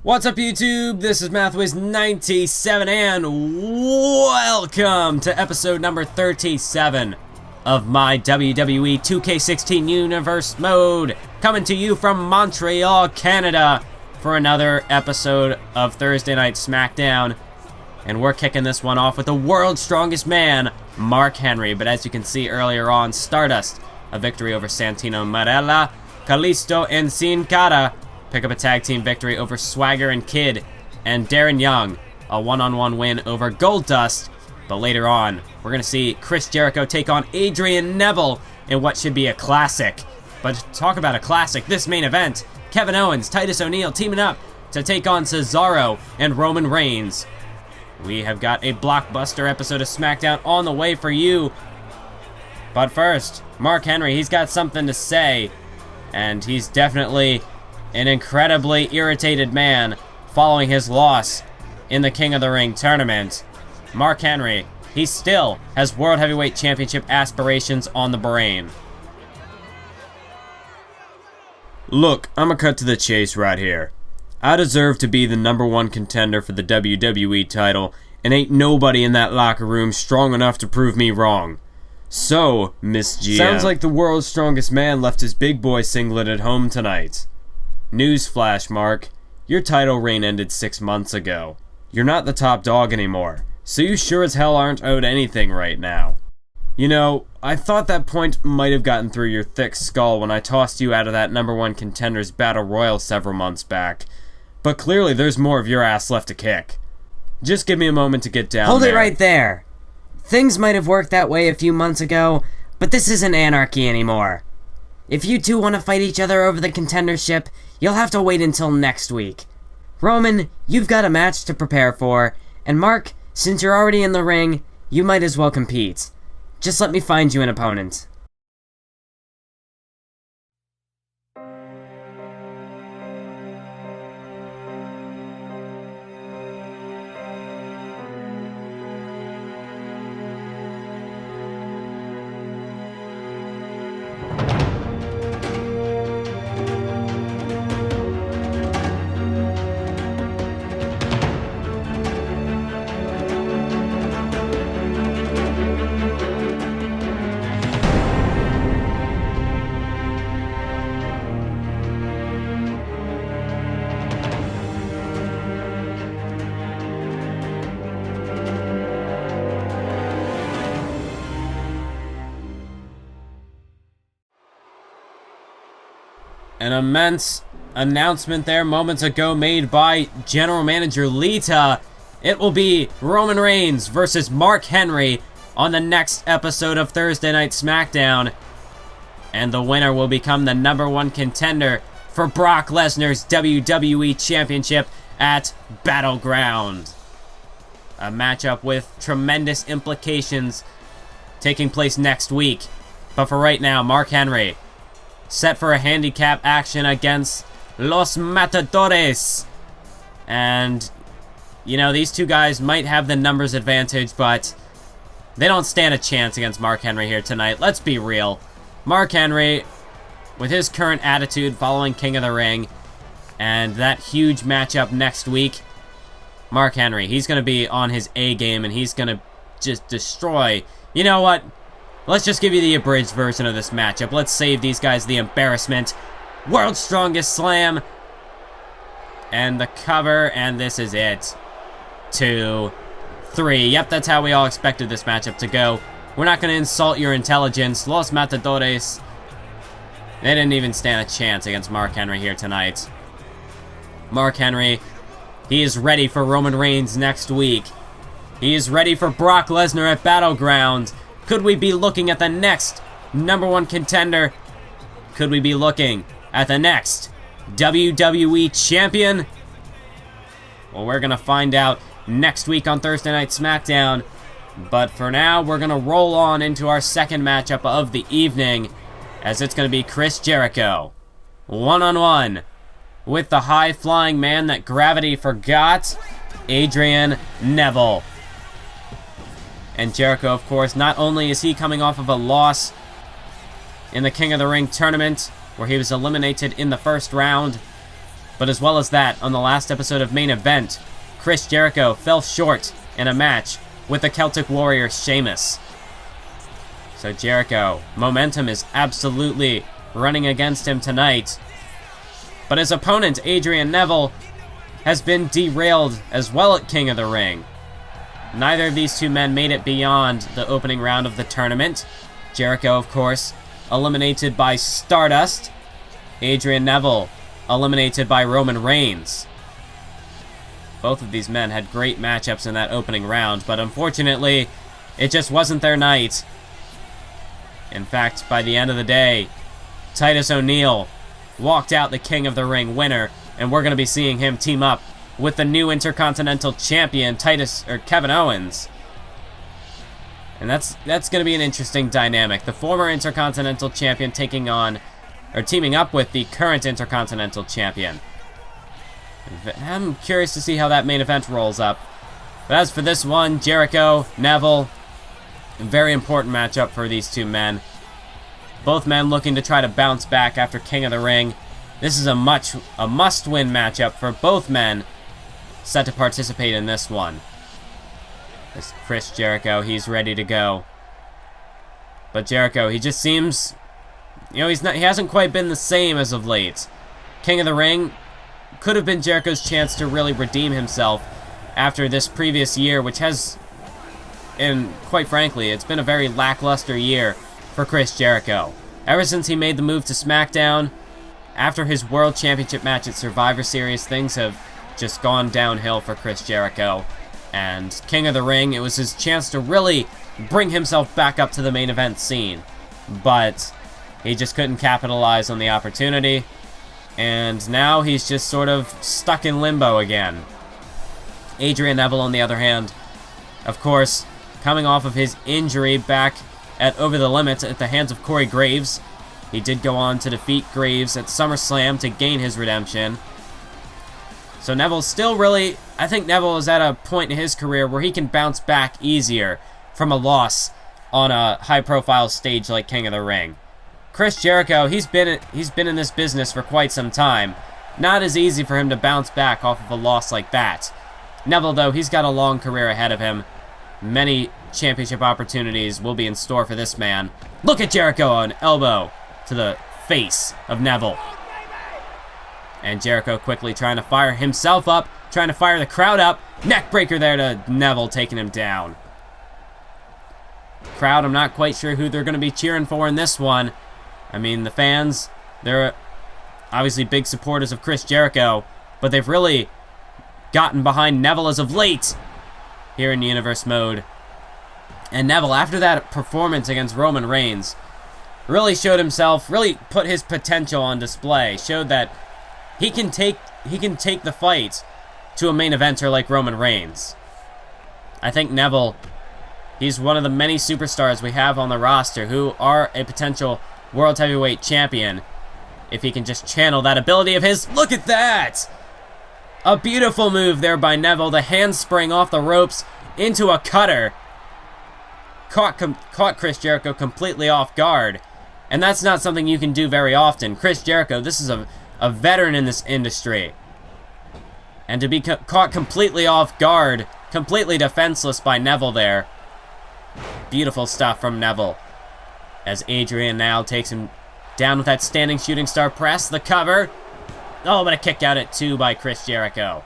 What's up, YouTube? This is MathWiz97 and welcome to episode number 37 of my WWE 2K16 Universe mode, coming to you from Montreal, Canada for another episode of Thursday Night SmackDown. And we're kicking this one off with the world's strongest man, Mark Henry. But as you can see earlier on, Stardust, a victory over Santino Marella, Kalisto and Sin Cara pick up a tag team victory over Swagger and Kid, and Darren Young, a one-on-one win over Goldust. But later on, we're going to see Chris Jericho take on Adrian Neville in what should be a classic. But talk about a classic, this main event, Kevin Owens, Titus O'Neil teaming up to take on Cesaro and Roman Reigns. We have got a blockbuster episode of SmackDown on the way for you. But first, Mark Henry, he's got something to say, and he's definitely an incredibly irritated man following his loss in the King of the Ring tournament. Mark Henry, he still has World Heavyweight Championship aspirations on the brain. Look, I'ma cut to the chase right here. I deserve to be the #1 contender for the WWE title, and ain't nobody in that locker room strong enough to prove me wrong. So, Miss GM, sounds like the world's strongest man left his big boy singlet at home tonight. Newsflash, Mark. Your title reign ended 6 months ago. You're not the top dog anymore, so you sure as hell aren't owed anything right now. You know, I thought that point might have gotten through your thick skull when I tossed you out of that #1 contenders battle royal several months back, but clearly there's more of your ass left to kick. Just give me a moment to get down Hold there. it right there. Things might have worked that way a few months ago, but this isn't anarchy anymore. If you two want to fight each other over the contendership, you'll have to wait until next week. Roman, you've got a match to prepare for, and Mark, since you're already in the ring, you might as well compete. Just let me find you an opponent. An immense announcement there moments ago made by General Manager Lita. It will be Roman Reigns versus Mark Henry on the next episode of Thursday Night SmackDown. And the winner will become the #1 contender for Brock Lesnar's WWE Championship at Battleground. A matchup with tremendous implications taking place next week. But for right now, Mark Henry set for a handicap action against Los Matadores. And, you know, these two guys might have the numbers advantage, but they don't stand a chance against Mark Henry here tonight. Let's be real. Mark Henry, with his current attitude following King of the Ring, and that huge matchup next week, Mark Henry, he's going to be on his A game, and he's going to just destroy. You know what? Let's just give you the abridged version of this matchup. Let's save these guys the embarrassment. World's Strongest Slam. And the cover, and this is it. 2, 3. Yep, that's how we all expected this matchup to go. We're not going to insult your intelligence. Los Matadores, they didn't even stand a chance against Mark Henry here tonight. Mark Henry, he is ready for Roman Reigns next week. He is ready for Brock Lesnar at Battleground. Could we be looking at the next #1 contender? Could we be looking at the next WWE Champion? Well, we're going to find out next week on Thursday Night SmackDown. But for now, we're going to roll on into our second matchup of the evening, as it's going to be Chris Jericho, one-on-one with the high-flying man that gravity forgot, Adrian Neville. And Jericho, of course, not only is he coming off of a loss in the King of the Ring tournament, where he was eliminated in the first round But as well as that, on the last episode of Main Event, Chris Jericho fell short in a match with the Celtic Warrior Sheamus. So Jericho, momentum is absolutely running against him tonight. But his opponent, Adrian Neville, has been derailed as well at King of the Ring. Neither of these two men made it beyond the opening round of the tournament. Jericho, of course, eliminated by Stardust. Adrian Neville, eliminated by Roman Reigns. Both of these men had great matchups in that opening round, but unfortunately, it just wasn't their night. In fact, by the end of the day, Titus O'Neil walked out the King of the Ring winner, and we're going to be seeing him team up with the new Intercontinental Champion, Kevin Owens. And that's going to be an interesting dynamic. The former Intercontinental Champion teaming up with the current Intercontinental Champion. I'm curious to see how that main event rolls up. But as for this one, Jericho, Neville, a very important matchup for these two men. Both men looking to try to bounce back after King of the Ring. This is a must-win matchup for both men set to participate in this one. This Chris Jericho, he's ready to go. But Jericho, he just seems, he hasn't quite been the same as of late. King of the Ring could have been Jericho's chance to really redeem himself after this previous year, which has, and quite frankly, it's been a very lackluster year for Chris Jericho. Ever since he made the move to SmackDown, after his World Championship match at Survivor Series, things have just gone downhill for Chris Jericho. And King of the Ring, it was his chance to really bring himself back up to the main event scene. But he just couldn't capitalize on the opportunity. And now he's just sort of stuck in limbo again. Adrian Neville, on the other hand, of course, coming off of his injury back at Over the Limit at the hands of Corey Graves. He did go on to defeat Graves at SummerSlam to gain his redemption. So Neville's still really, I think Neville is at a point in his career where he can bounce back easier from a loss on a high-profile stage like King of the Ring. Chris Jericho, he's been in this business for quite some time. Not as easy for him to bounce back off of a loss like that. Neville, though, he's got a long career ahead of him. Many championship opportunities will be in store for this man. Look at Jericho, an elbow to the face of Neville. And Jericho quickly trying to fire himself up, trying to fire the crowd up. Neckbreaker there to Neville, taking him down. Crowd, I'm not quite sure who they're going to be cheering for in this one. I mean, the fans, they're obviously big supporters of Chris Jericho, but they've really gotten behind Neville as of late here in Universe Mode. And Neville, after that performance against Roman Reigns, really showed himself, really put his potential on display, showed that he can take the fight to a main eventer like Roman Reigns. I think Neville, he's one of the many superstars we have on the roster who are a potential World Heavyweight Champion if he can just channel that ability of his. Look at that! A beautiful move there by Neville. The handspring off the ropes into a cutter. Caught Chris Jericho completely off guard. And that's not something you can do very often. Chris Jericho, this is a veteran in this industry. And to be caught completely off guard, completely defenseless by Neville there. Beautiful stuff from Neville. As Adrian now takes him down with that standing shooting star press. The cover. Oh, but a kick out at 2 by Chris Jericho.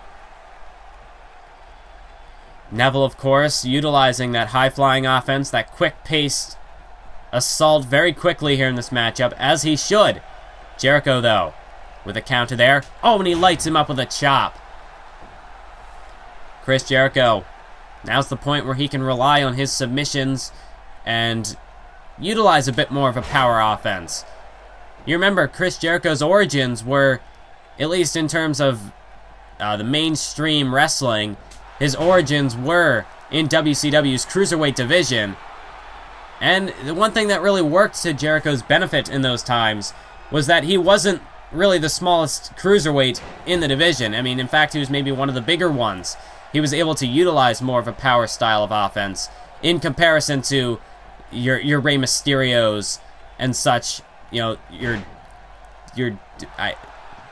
Neville, of course, utilizing that high-flying offense, that quick-paced assault very quickly here in this matchup, as he should. Jericho, though, with a counter there. Oh, and he lights him up with a chop. Chris Jericho, now's the point where he can rely on his submissions and utilize a bit more of a power offense. You remember, Chris Jericho's origins were, at least in terms of the mainstream wrestling, his origins were in WCW's Cruiserweight division. And the one thing that really worked to Jericho's benefit in those times was that he wasn't really the smallest cruiserweight in the division. I mean, in fact, he was maybe one of the bigger ones. He was able to utilize more of a power style of offense in comparison to your Rey Mysterios and such, you know,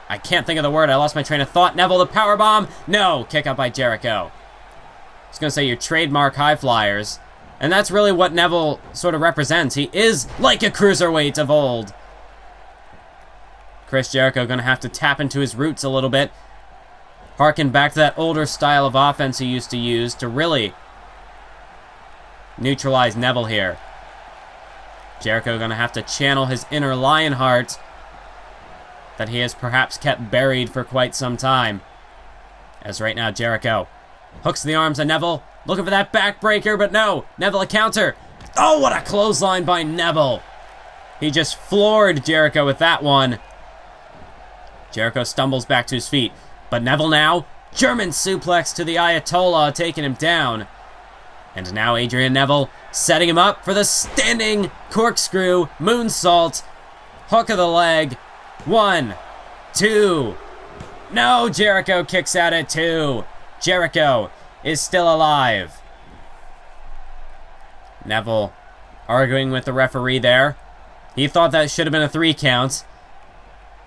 I can't think of the word. I lost my train of thought. Neville, the powerbomb. No, kick out by Jericho. I was going to say your trademark high flyers. And that's really what Neville sort of represents. He is like a cruiserweight of old. Chris Jericho going to have to tap into his roots a little bit. Harken back to that older style of offense he used to use to really neutralize Neville here. Jericho going to have to channel his inner Lionheart that he has perhaps kept buried for quite some time. As right now, Jericho hooks the arms of Neville, looking for that backbreaker, but no. Neville a counter. Oh, what a clothesline by Neville. He just floored Jericho with that one. Jericho stumbles back to his feet, but Neville now, German suplex to the Ayatollah, taking him down. And now Adrian Neville setting him up for the standing corkscrew moonsault. Hook of the leg. 1, 2. No, Jericho kicks out at 2. Jericho is still alive. Neville arguing with the referee there. He thought that should have been a 3 count.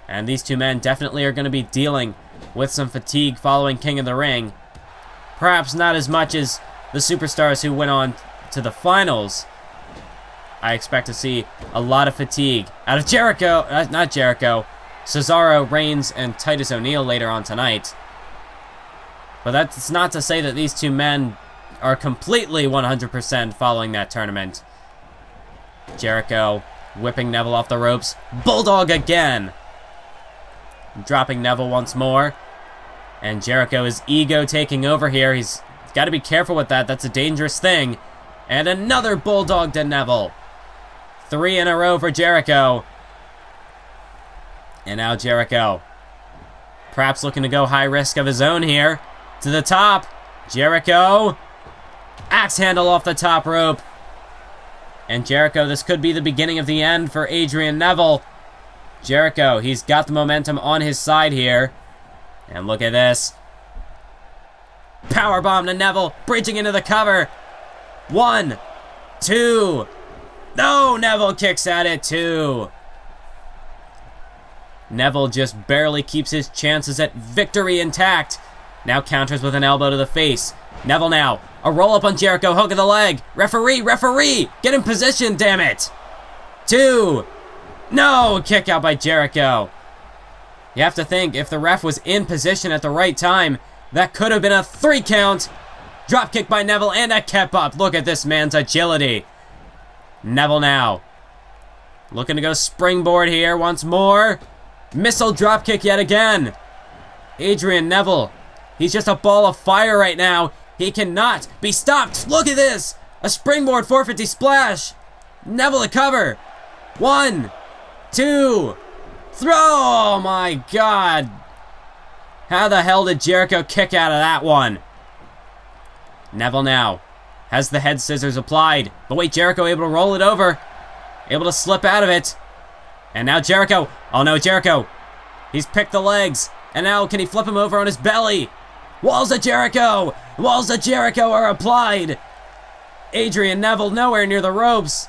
And these two men definitely are going to be dealing with some fatigue following King of the Ring. Perhaps not as much as the superstars who went on to the finals. I expect to see a lot of fatigue out of Jericho, not Jericho, Cesaro, Reigns, and Titus O'Neil later on tonight. But that's not to say that these two men are completely 100% following that tournament. Jericho whipping Neville off the ropes. Bulldog again. Dropping Neville once more. And Jericho is ego taking over here. He's got to be careful with that. That's a dangerous thing. And another Bulldog to Neville. 3 in a row for Jericho. And now Jericho, perhaps looking to go high risk of his own here. To the top. Jericho. Axe handle off the top rope. And Jericho, this could be the beginning of the end for Adrian Neville. Jericho, he's got the momentum on his side here. And look at this. Powerbomb to Neville, bridging into the cover. 1, 2. No, Neville kicks out at 2. Neville just barely keeps his chances at victory intact. Now counters with an elbow to the face. Neville now, a roll-up on Jericho, hook of the leg. Referee, referee, get in position, damn it. 2. No, kick out by Jericho. You have to think, if the ref was in position at the right time, that could have been a 3 count. Drop kick by Neville and a kept up. Look at this man's agility. Neville now, looking to go springboard here once more. Missile drop kick yet again. Adrian Neville, he's just a ball of fire right now. He cannot be stopped. Look at this. A springboard 450 splash. Neville a cover. 1, 2. Throw. Oh my God. How the hell did Jericho kick out of that one? Neville now has the head scissors applied. But wait, Jericho able to roll it over. Able to slip out of it. And now Jericho. Oh no, Jericho. He's picked the legs. And now can he flip him over on his belly? Walls of Jericho. Walls of Jericho are applied. Adrian Neville nowhere near the ropes.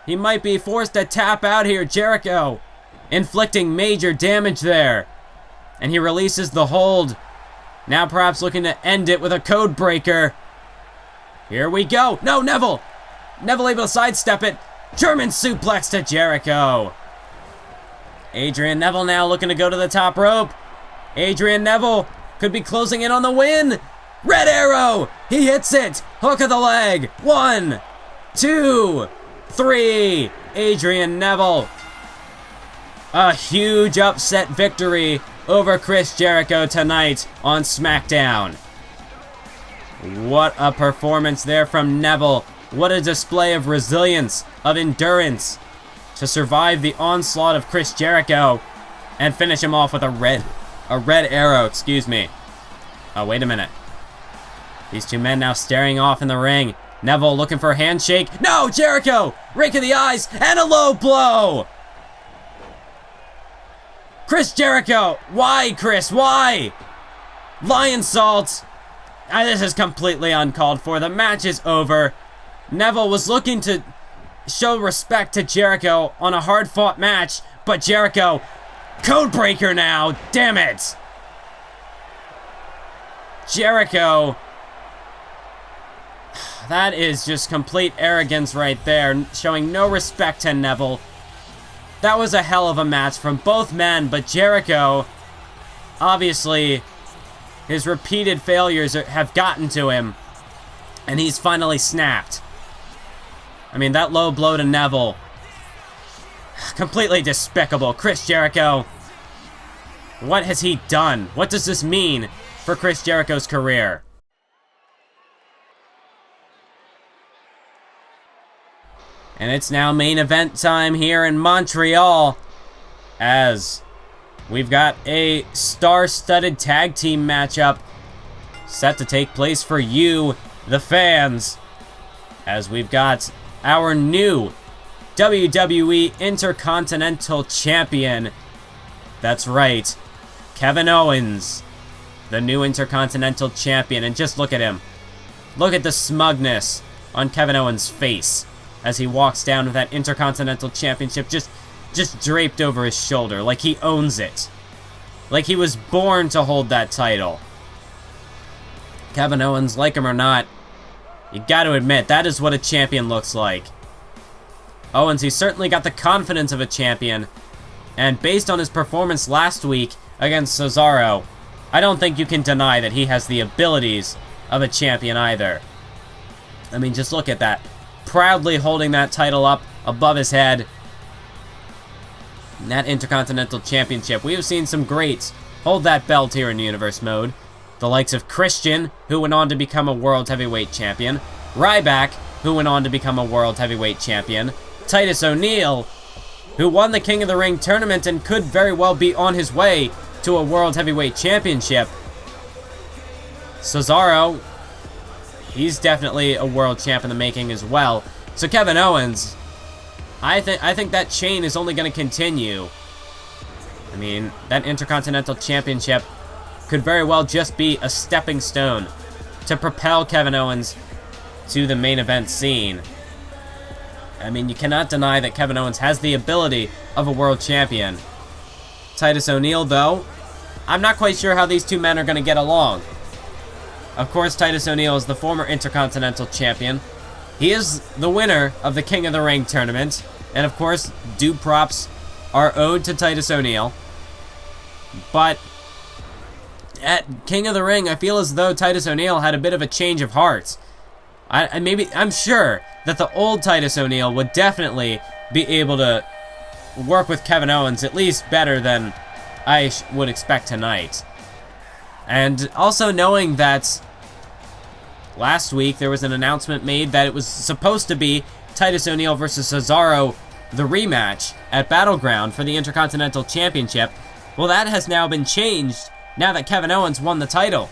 He might be forced to tap out here. Jericho inflicting major damage there. And he releases the hold. Now perhaps looking to end it with a code breaker. Here we go. No, Neville. Neville able to sidestep it. German suplex to Jericho. Adrian Neville now looking to go to the top rope. Adrian Neville could be closing in on the win. Red arrow. He hits it. Hook of the leg. 1, 2, 3. Adrian Neville. A huge upset victory over Chris Jericho tonight on SmackDown. What a performance there from Neville. What a display of resilience, of endurance to survive the onslaught of Chris Jericho and finish him off with a red arrow, excuse me. Oh, wait a minute. These two men now staring off in the ring. Neville looking for a handshake. No, Jericho! Rake of the eyes and a low blow! Chris Jericho! Why, Chris? Why? Lion salt! This is completely uncalled for. The match is over. Neville was looking to show respect to Jericho on a hard-fought match, but Jericho Codebreaker now! Damn it! Jericho. That is just complete arrogance right there, showing no respect to Neville. That was a hell of a match from both men, but Jericho, obviously, his repeated failures have gotten to him, and he's finally snapped. I mean, that low blow to Neville, completely despicable. Chris Jericho, what has he done? What does this mean for Chris Jericho's career? And it's now main event time here in Montreal, as we've got a star-studded tag team matchup set to take place for you, the fans, as we've got our new WWE Intercontinental Champion. That's right, Kevin Owens, the new Intercontinental Champion. And just look at him. Look at the smugness on Kevin Owens' face as he walks down with that Intercontinental Championship just draped over his shoulder, like he owns it. Like he was born to hold that title. Kevin Owens, like him or not, you gotta admit, that is what a champion looks like. Owens, he's certainly got the confidence of a champion, and based on his performance last week against Cesaro, I don't think you can deny that he has the abilities of a champion either. I mean, just look at that. Proudly holding that title up above his head. And that Intercontinental Championship. We have seen some greats hold that belt here in Universe Mode. The likes of Christian, who went on to become a World Heavyweight Champion. Ryback, who went on to become a World Heavyweight Champion. Titus O'Neil, who won the King of the Ring tournament and could very well be on his way to a World Heavyweight Championship. Cesaro, he's definitely a world champ in the making as well. So Kevin Owens, I think that chain is only going to continue. I mean, that Intercontinental Championship could very well just be a stepping stone to propel Kevin Owens to the main event scene. I mean, you cannot deny that Kevin Owens has the ability of a world champion. Titus O'Neil, though, I'm not quite sure how these two men are going to get along. Of course, Titus O'Neil is the former Intercontinental Champion. He is the winner of the King of the Ring tournament. And of course, due props are owed to Titus O'Neil. But at King of the Ring, I feel as though Titus O'Neil had a bit of a change of heart. I'm sure that the old Titus O'Neil would definitely be able to work with Kevin Owens at least better than I would expect tonight. And also knowing that last week there was an announcement made that it was supposed to be Titus O'Neil versus Cesaro, the rematch at Battleground for the Intercontinental Championship. Well, that has now been changed now that Kevin Owens won the title.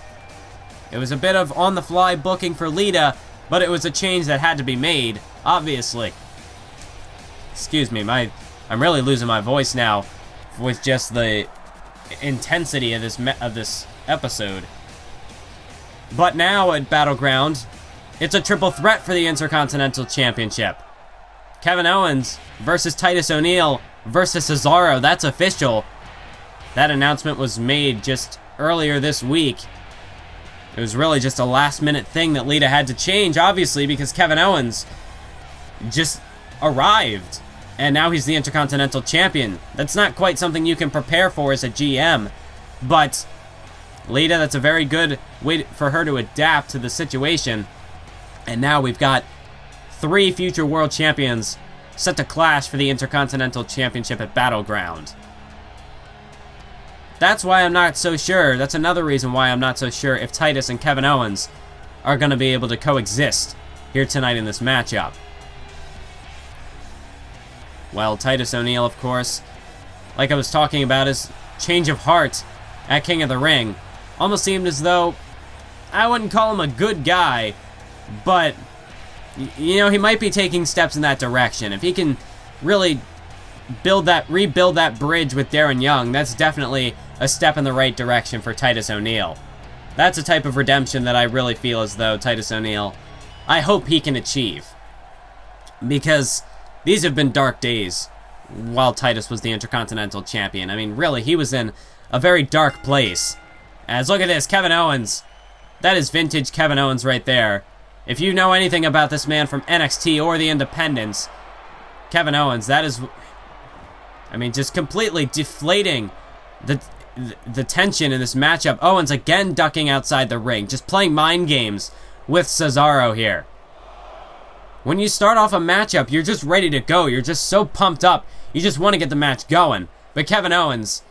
It was a bit of on-the-fly booking for Lita, but it was a change that had to be made, obviously. Excuse me, I'm really losing my voice now with just the intensity of this episode. But now at Battleground, it's a triple threat for the Intercontinental Championship. Kevin Owens versus Titus O'Neil versus Cesaro. That's official. That announcement was made just earlier this week. It was really just a last-minute thing that Lita had to change, obviously, because Kevin Owens just arrived. And now he's the Intercontinental Champion. That's not quite something you can prepare for as a GM. But Lita, that's a very good way for her to adapt to the situation. And now we've got 3 future world champions set to clash for the Intercontinental Championship at Battleground. That's why I'm not so sure. That's another reason why I'm not so sure if Titus and Kevin Owens are going to be able to coexist here tonight in this matchup. Well, Titus O'Neil, of course, like I was talking about, his change of heart at King of the Ring almost seemed as though, I wouldn't call him a good guy, but, you know, he might be taking steps in that direction. If he can really rebuild that bridge with Darren Young, that's definitely a step in the right direction for Titus O'Neil. That's a type of redemption that I really feel as though Titus O'Neil, I hope he can achieve. Because these have been dark days while Titus was the Intercontinental Champion. I mean, really, he was in a very dark place. As look at this, Kevin Owens. That is vintage Kevin Owens right there. If you know anything about this man from NXT or the Independents, Kevin Owens, that is, I mean, just completely deflating the tension in this matchup. Owens again ducking outside the ring, just playing mind games with Cesaro here. When you start off a matchup, you're just ready to go. You're just so pumped up. You just want to get the match going. But Kevin Owens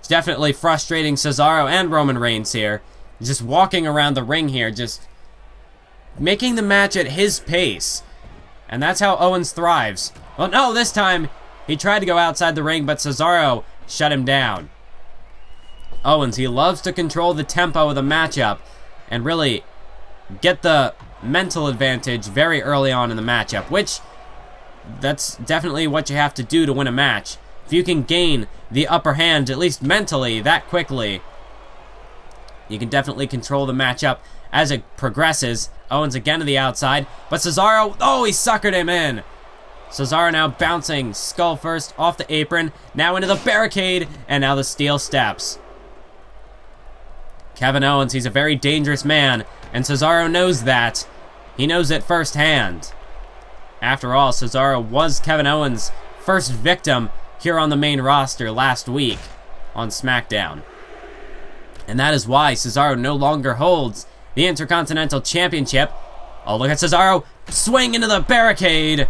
is definitely frustrating Cesaro and Roman Reigns here. Just walking around the ring here, just making the match at his pace. And that's how Owens thrives. Well, no, this time he tried to go outside the ring, but Cesaro shut him down. Owens, he loves to control the tempo of the matchup and really get the mental advantage very early on in the matchup, which that's definitely what you have to do to win a match. If you can gain the upper hand, at least mentally, that quickly, you can definitely control the matchup as it progresses. Owens again to the outside, but Cesaro, oh, he suckered him in. Cesaro now bouncing skull first off the apron, now into the barricade, and now the steel steps. Kevin Owens, he's a very dangerous man, and Cesaro knows that. He knows it firsthand. After all, Cesaro was Kevin Owens' first victim here on the main roster last week on SmackDown. And that is why Cesaro no longer holds the Intercontinental Championship. Oh, look at Cesaro swing into the barricade.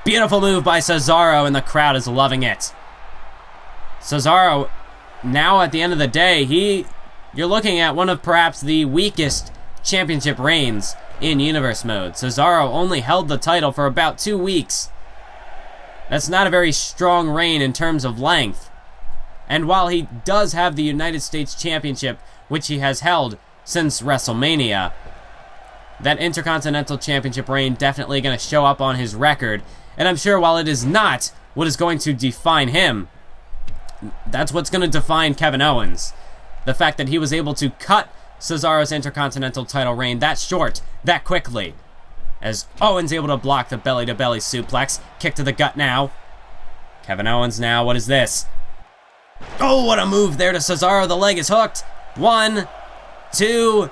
Beautiful move by Cesaro, and the crowd is loving it. Cesaro, now at the end of the day, you're looking at one of perhaps the weakest championship reigns in Universe Mode. Cesaro only held the title for about 2 weeks. That's not a very strong reign in terms of length. And while he does have the United States Championship, which he has held since WrestleMania, that Intercontinental Championship reign definitely going to show up on his record. And I'm sure while it is not what is going to define him, that's what's going to define Kevin Owens. The fact that he was able to cut Cesaro's Intercontinental title reign that short, that quickly. As Owens able to block the belly-to-belly suplex. Kick to the gut now. Kevin Owens now, what is this? Oh, what a move there to Cesaro. The leg is hooked. 1, 2.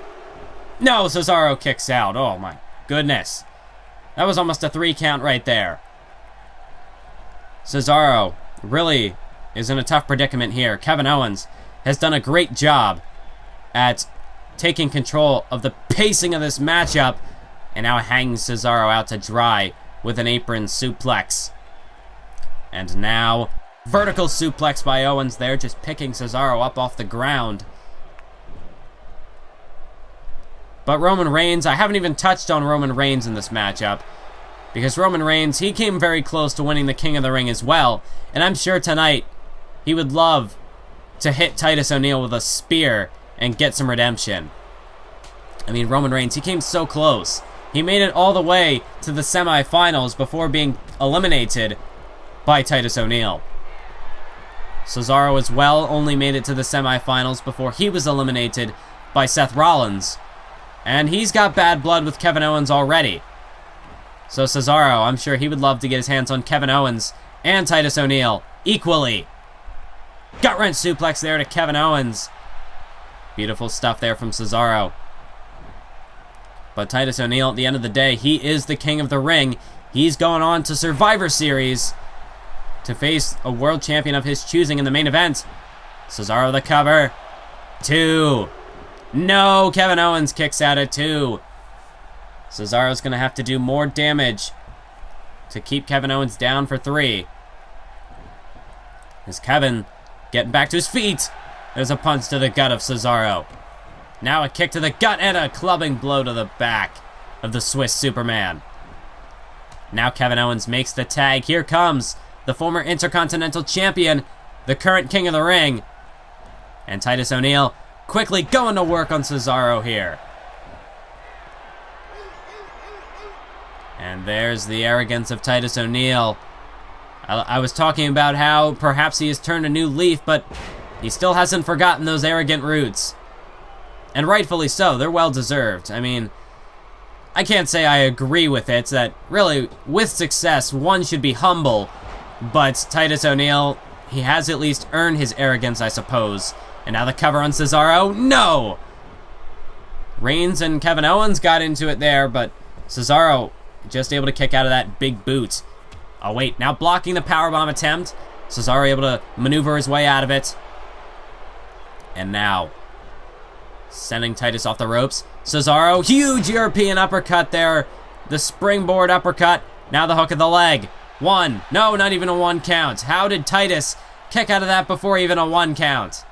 No, Cesaro kicks out. Oh my goodness. That was almost a 3 count right there. Cesaro really is in a tough predicament here. Kevin Owens has done a great job at taking control of the pacing of this matchup and now hangs Cesaro out to dry with an apron suplex. And now, vertical suplex by Owens there, just picking Cesaro up off the ground. But Roman Reigns, I haven't even touched on Roman Reigns in this matchup, because Roman Reigns, he came very close to winning the King of the Ring as well, and I'm sure tonight he would love to hit Titus O'Neil with a spear and get some redemption. I mean, Roman Reigns, he came so close. He made it all the way to the semifinals before being eliminated by Titus O'Neil. Cesaro as well only made it to the semifinals before he was eliminated by Seth Rollins. And he's got bad blood with Kevin Owens already. So Cesaro, I'm sure he would love to get his hands on Kevin Owens and Titus O'Neil equally. Gut-wrench suplex there to Kevin Owens. Beautiful stuff there from Cesaro. But Titus O'Neil, at the end of the day, he is the king of the ring. He's going on to Survivor Series to face a world champion of his choosing in the main event. Cesaro the cover. 2. No, Kevin Owens kicks out at 2. Cesaro's going to have to do more damage to keep Kevin Owens down for 3. As Kevin getting back to his feet. There's a punch to the gut of Cesaro. Now a kick to the gut and a clubbing blow to the back of the Swiss Superman. Now Kevin Owens makes the tag. Here comes the former Intercontinental Champion, the current King of the Ring. And Titus O'Neil quickly going to work on Cesaro here. And there's the arrogance of Titus O'Neil. I was talking about how perhaps he has turned a new leaf, but he still hasn't forgotten those arrogant roots. And rightfully so, they're well deserved. I mean, I can't say I agree with it, that really, with success, one should be humble. But Titus O'Neil, he has at least earned his arrogance, I suppose. And now the cover on Cesaro. No! Reigns and Kevin Owens got into it there, but Cesaro just able to kick out of that big boot. Oh, wait. Now blocking the powerbomb attempt. Cesaro able to maneuver his way out of it. And now sending Titus off the ropes. Cesaro, huge European uppercut there. The springboard uppercut. Now the hook of the leg. One. No, not even a 1 count. How did Titus kick out of that before even a 1 count?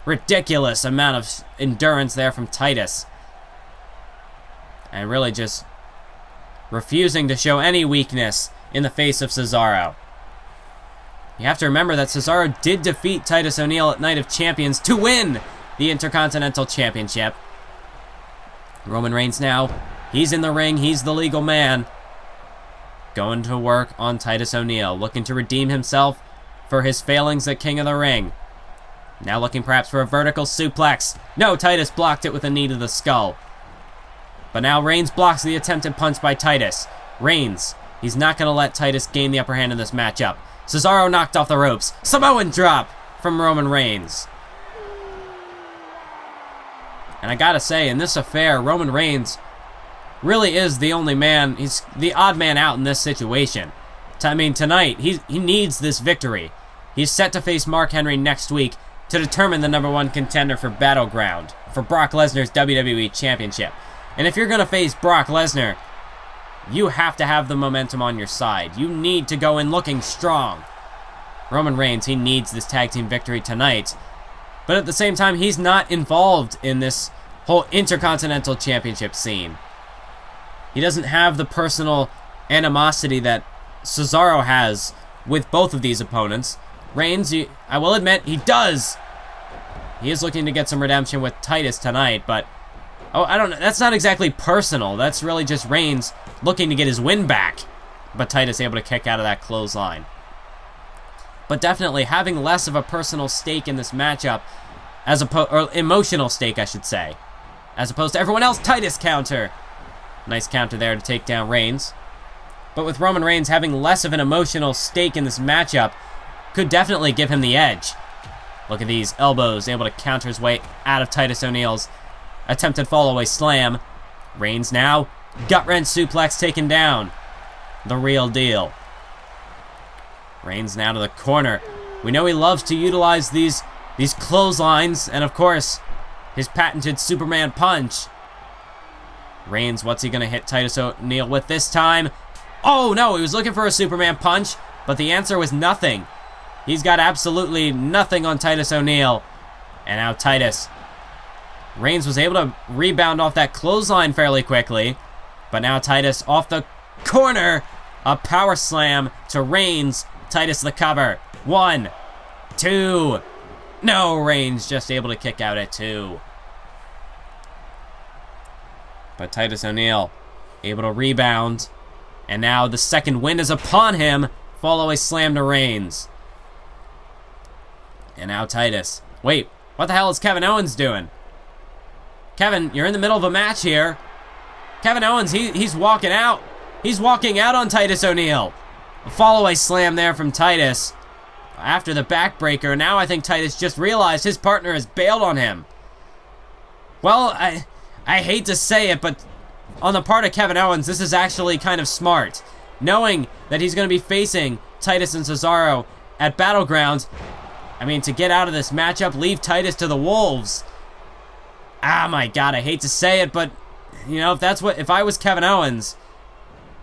Ridiculous amount of endurance there from Titus. And really just refusing to show any weakness in the face of Cesaro. You have to remember that Cesaro did defeat Titus O'Neil at Night of Champions to win the Intercontinental Championship. Roman Reigns now, he's in the ring, he's the legal man. Going to work on Titus O'Neil, looking to redeem himself for his failings at King of the Ring. Now looking perhaps for a vertical suplex. No, Titus blocked it with a knee to the skull. But now Reigns blocks the attempted punch by Titus. Reigns, he's not going to let Titus gain the upper hand in this matchup. Cesaro knocked off the ropes. Samoan drop from Roman Reigns. And I gotta say, in this affair, Roman Reigns really is the only man, he's the odd man out in this situation. I mean, tonight, he needs this victory. He's set to face Mark Henry next week to determine the #1 contender for Battleground, for Brock Lesnar's WWE Championship. And if you're gonna face Brock Lesnar, you have to have the momentum on your side. You need to go in looking strong. Roman Reigns, he needs this tag team victory tonight. But at the same time, he's not involved in this whole Intercontinental Championship scene. He doesn't have the personal animosity that Cesaro has with both of these opponents. Reigns, I will admit, he does. He is looking to get some redemption with Titus tonight, but I don't know. That's not exactly personal. That's really just Reigns looking to get his win back. But Titus able to kick out of that clothesline. But definitely having less of a personal stake in this matchup, or emotional stake, I should say, as opposed to everyone else. Titus counter. Nice counter there to take down Reigns. But with Roman Reigns having less of an emotional stake in this matchup, could definitely give him the edge. Look at these elbows, able to counter his way out of Titus O'Neil's attempted fall-away slam. Reigns now, gut-wrench suplex taken down. The real deal. Reigns now to the corner. We know he loves to utilize these clotheslines, and of course, his patented Superman punch. Reigns, what's he gonna hit Titus O'Neil with this time? Oh no, he was looking for a Superman punch, but the answer was nothing. He's got absolutely nothing on Titus O'Neil. And now Titus. Reigns was able to rebound off that clothesline fairly quickly, but now Titus off the corner. A power slam to Reigns. Titus the cover. 1, 2. No, Reigns just able to kick out at 2. But Titus O'Neil able to rebound. And now the second wind is upon him. Follow-away slam to Reigns. And now Titus. Wait, what the hell is Kevin Owens doing? Kevin, you're in the middle of a match here. Kevin Owens, he's walking out. He's walking out on Titus O'Neil. A follow-away slam there from Titus. After the backbreaker, now I think Titus just realized his partner has bailed on him. Well, I hate to say it, but on the part of Kevin Owens, this is actually kind of smart. Knowing that he's going to be facing Titus and Cesaro at Battleground, I mean, to get out of this matchup, leave Titus to the Wolves. Ah, my God, I hate to say it, but, you know, if I was Kevin Owens,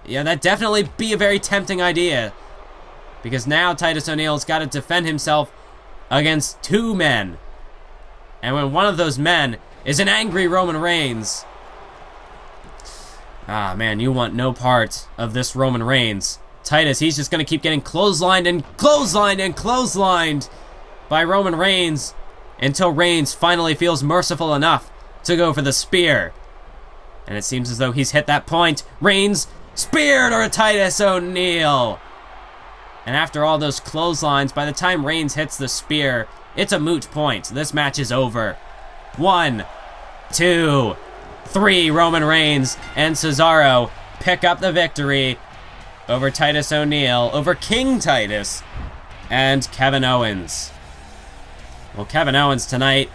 yeah, that'd definitely be a very tempting idea. Because now Titus O'Neil's got to defend himself against 2 men. And when one of those men is an angry Roman Reigns. Ah, man, you want no part of this Roman Reigns. Titus, he's just going to keep getting clotheslined and clotheslined and clotheslined by Roman Reigns until Reigns finally feels merciful enough to go for the spear. And it seems as though he's hit that point. Reigns speared or Titus O'Neil. And after all those clotheslines, by the time Reigns hits the spear, it's a moot point. This match is over. 1, 2. 3, Roman Reigns and Cesaro pick up the victory over Titus O'Neil, over King Titus, and Kevin Owens. Well, Kevin Owens tonight,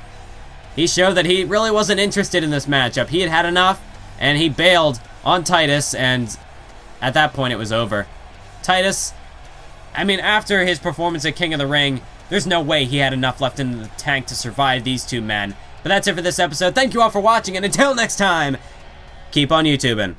he showed that he really wasn't interested in this matchup. He had had enough, and he bailed on Titus, and at that point it was over. Titus, I mean, after his performance at King of the Ring, there's no way he had enough left in the tank to survive these two men. But that's it for this episode. Thank you all for watching, and until next time, keep on YouTubing.